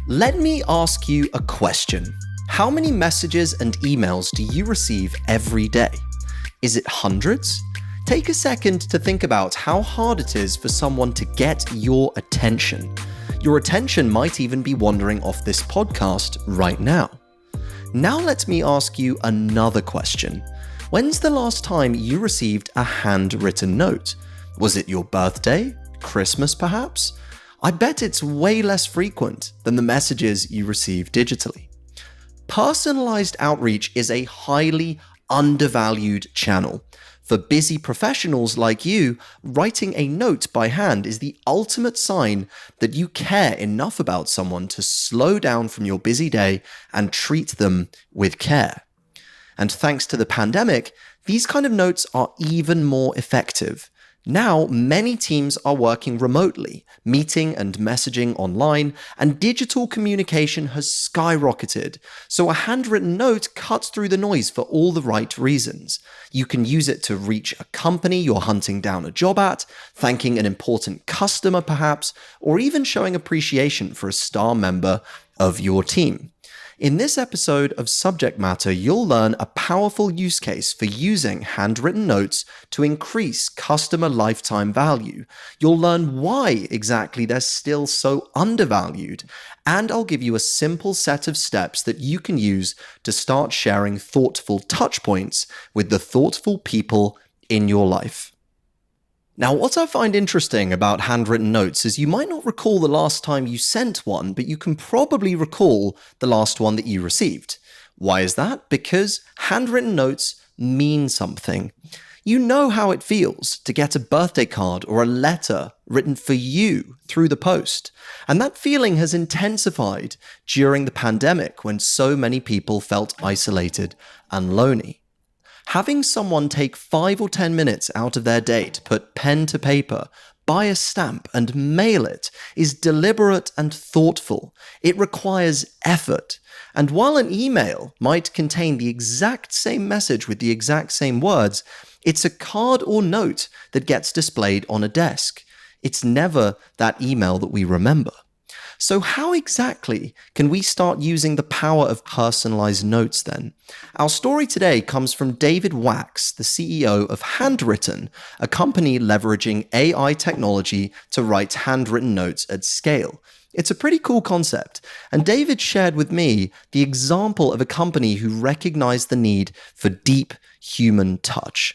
Let me ask you a question. How many messages and emails do you receive every day? Is it hundreds? Take a second to think about how hard it is for someone to get your attention. Your attention might even be wandering off this podcast right now. Now let me ask you another question. When's the last time you received a handwritten note? Was it your birthday? Christmas perhaps? I bet it's way less frequent than the messages you receive digitally. Personalized outreach is a highly undervalued channel. For busy professionals like you, writing a note by hand is the ultimate sign that you care enough about someone to slow down from your busy day and treat them with care. And thanks to the pandemic, these kind of notes are even more effective. Now, many teams are working remotely, meeting and messaging online, and digital communication has skyrocketed. So a handwritten note cuts through the noise for all the right reasons. You can use it to reach a company you're hunting down a job at, thanking an important customer perhaps, or even showing appreciation for a star member of your team. In this episode of Subject Matter, you'll learn a powerful use case for using handwritten notes to increase customer lifetime value. You'll learn why exactly they're still so undervalued, and I'll give you a simple set of steps that you can use to start sharing thoughtful touchpoints with the thoughtful people in your life. Now, what I find interesting about handwritten notes is you might not recall the last time you sent one, but you can probably recall the last one that you received. Why is that? Because handwritten notes mean something. You know how it feels to get a birthday card or a letter written for you through the post. And that feeling has intensified during the pandemic when so many people felt isolated and lonely. Having someone take 5 or 10 minutes out of their day to put pen to paper, buy a stamp and mail it is deliberate and thoughtful. It requires effort. And while an email might contain the exact same message with the exact same words, it's a card or note that gets displayed on a desk. It's never that email that we remember. So how exactly can we start using the power of personalized notes then? Our story today comes from David Wax, the CEO of Handwrytten, a company leveraging AI technology to write handwritten notes at scale. It's a pretty cool concept, and David shared with me the example of a company who recognized the need for deep human touch.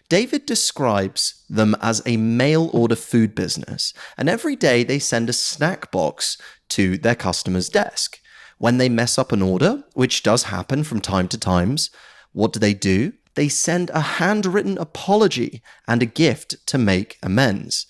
David describes them as a mail order food business, and every day they send a snack box to their customer's desk. When they mess up an order, which does happen from time to time, what do? They send a handwritten apology and a gift to make amends.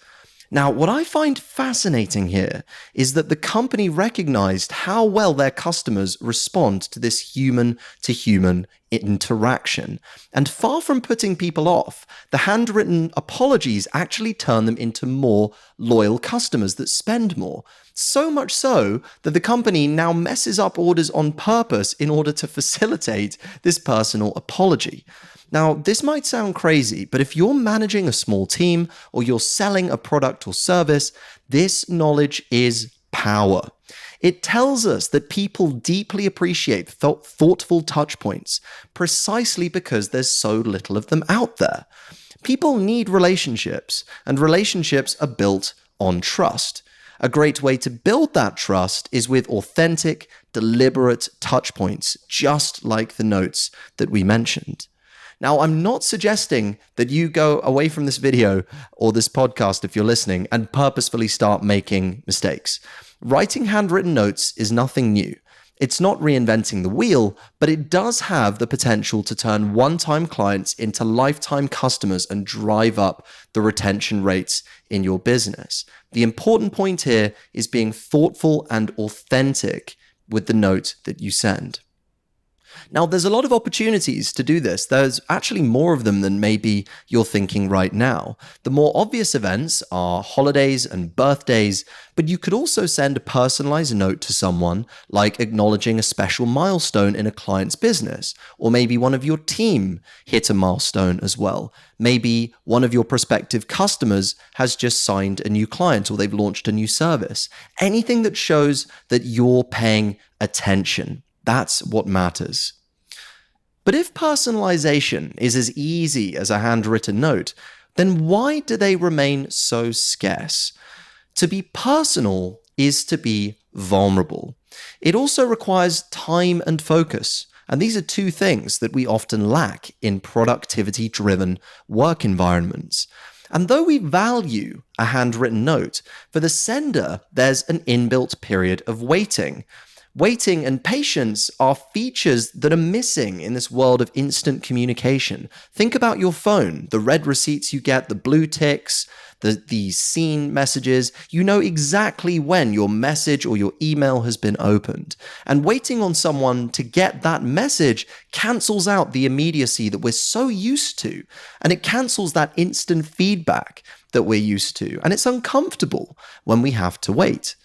Now, what I find fascinating here is that the company recognized how well their customers respond to this human-to-human interaction. And far from putting people off, the handwritten apologies actually turn them into more loyal customers that spend more. So much so that the company now messes up orders on purpose in order to facilitate this personal apology. Now, this might sound crazy, but if you're managing a small team or you're selling a product or service, this knowledge is power. It tells us that people deeply appreciate thoughtful touchpoints precisely because there's so little of them out there. People need relationships, and relationships are built on trust. A great way to build that trust is with authentic, deliberate touchpoints, just like the notes that we mentioned. Now, I'm not suggesting that you go away from this video or this podcast, if you're listening, and purposefully start making mistakes. Writing handwritten notes is nothing new. It's not reinventing the wheel, but it does have the potential to turn one-time clients into lifetime customers and drive up the retention rates in your business. The important point here is being thoughtful and authentic with the note that you send. Now, there's a lot of opportunities to do this. There's actually more of them than maybe you're thinking right now. The more obvious events are holidays and birthdays, but you could also send a personalized note to someone, like acknowledging a special milestone in a client's business, or maybe one of your team hit a milestone as well. Maybe one of your prospective customers has just signed a new client or they've launched a new service. Anything that shows that you're paying attention. That's what matters. But if personalization is as easy as a handwritten note, then why do they remain so scarce? To be personal is to be vulnerable. It also requires time and focus. And these are two things that we often lack in productivity-driven work environments. And though we value a handwritten note, for the sender, there's an inbuilt period of waiting. Waiting and patience are features that are missing in this world of instant communication. Think about your phone, the red receipts you get, the blue ticks, the seen messages. You know exactly when your message or your email has been opened. And waiting on someone to get that message cancels out the immediacy that we're so used to. And it cancels that instant feedback that we're used to. And it's uncomfortable when we have to wait.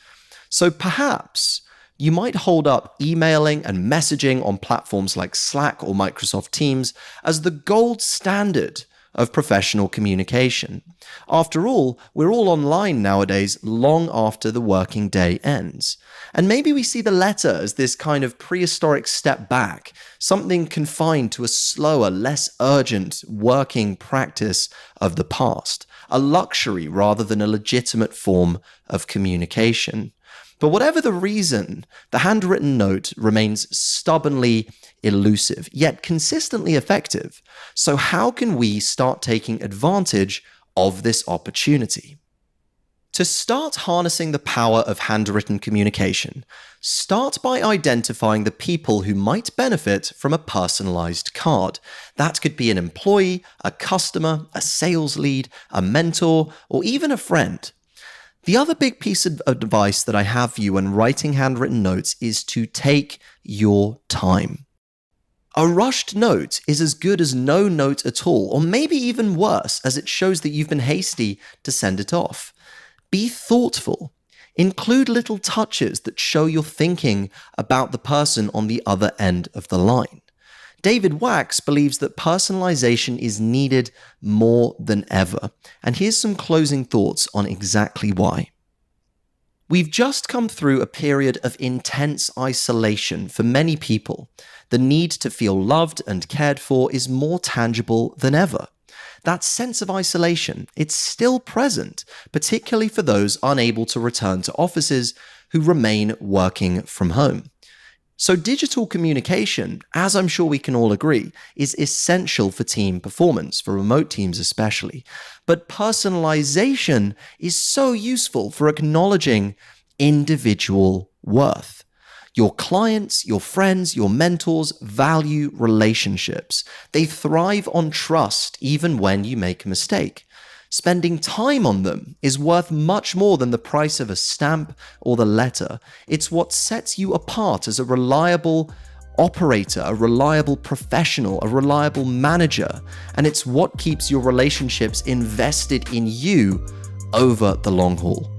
So perhaps you might hold up emailing and messaging on platforms like Slack or Microsoft Teams as the gold standard of professional communication. After all, we're all online nowadays long after the working day ends. And maybe we see the letter as this kind of prehistoric step back, something confined to a slower, less urgent working practice of the past, a luxury rather than a legitimate form of communication. But whatever the reason, the handwritten note remains stubbornly elusive, yet consistently effective. So how can we start taking advantage of this opportunity? To start harnessing the power of handwritten communication, start by identifying the people who might benefit from a personalized card. That could be an employee, a customer, a sales lead, a mentor, or even a friend. The other big piece of advice that I have for you when writing handwritten notes is to take your time. A rushed note is as good as no note at all, or maybe even worse, as it shows that you've been hasty to send it off. Be thoughtful. Include little touches that show you're thinking about the person on the other end of the line. David Wax believes that personalization is needed more than ever, and here's some closing thoughts on exactly why. We've just come through a period of intense isolation for many people. The need to feel loved and cared for is more tangible than ever. That sense of isolation, it's still present, particularly for those unable to return to offices who remain working from home. So digital communication, as I'm sure we can all agree, is essential for team performance, for remote teams especially. But personalization is so useful for acknowledging individual worth. Your clients, your friends, your mentors value relationships. They thrive on trust even when you make a mistake. Spending time on them is worth much more than the price of a stamp or the letter. It's what sets you apart as a reliable operator, a reliable professional, a reliable manager, and it's what keeps your relationships invested in you over the long haul.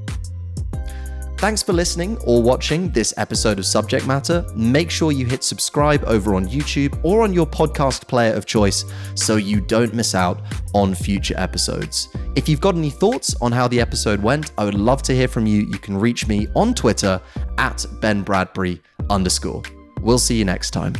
Thanks for listening or watching this episode of Subject Matter. Make sure you hit subscribe over on YouTube or on your podcast player of choice so you don't miss out on future episodes. If you've got any thoughts on how the episode went, I would love to hear from you. You can reach me on Twitter @BenBradbury_. We'll see you next time.